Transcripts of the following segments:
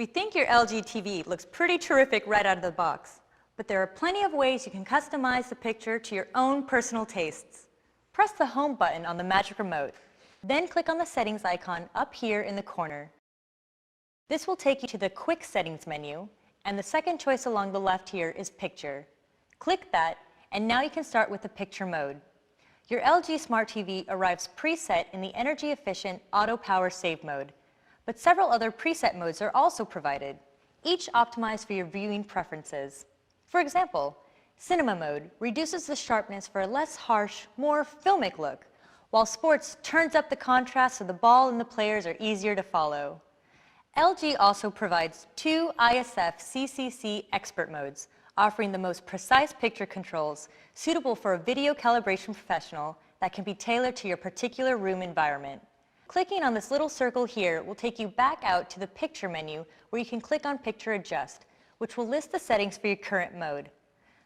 We think your LG TV looks pretty terrific right out of the box, but there are plenty of ways you can customize the picture to your own personal tastes. Press the Home button on the Magic Remote, then click on the Settings icon up here in the corner. This will take you to the Quick Settings menu, and the second choice along the left here is Picture. Click that, and now you can start with the Picture mode. Your LG Smart TV arrives preset in the energy-efficient Auto Power Save mode, but several other preset modes are also provided, each optimized for your viewing preferences. For example, Cinema mode reduces the sharpness for a less harsh, more filmic look, while Sports turns up the contrast so the ball and the players are easier to follow. LG also provides two ISF CCC expert modes, offering the most precise picture controls suitable for a video calibration professional that can be tailored to your particular room environment. Clicking on this little circle here will take you back out to the Picture menu where you can click on Picture Adjust, which will list the settings for your current mode.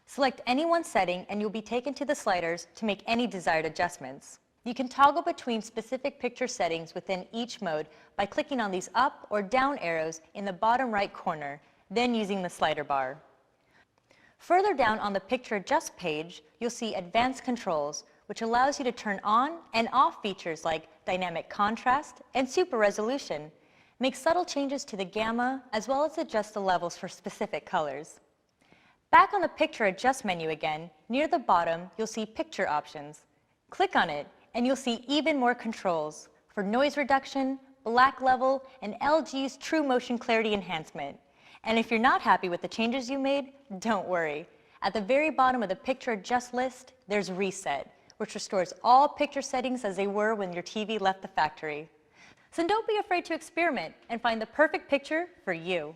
Select any one setting and you'll be taken to the sliders to make any desired adjustments. You can toggle between specific picture settings within each mode by clicking on these up or down arrows in the bottom right corner, then using the slider bar. Further down on the Picture Adjust page, you'll see Advanced Controls, which allows you to turn on and off features like dynamic contrast and super resolution, make subtle changes to the gamma, as well as adjust the levels for specific colors. Back on the Picture Adjust menu again, near the bottom, you'll see Picture Options. Click on it, and you'll see even more controls for noise reduction, black level, and LG's True Motion Clarity Enhancement. And if you're not happy with the changes you made, don't worry. At the very bottom of the Picture Adjust list, there's Reset, which restores all picture settings as they were when your TV left the factory. So don't be afraid to experiment and find the perfect picture for you.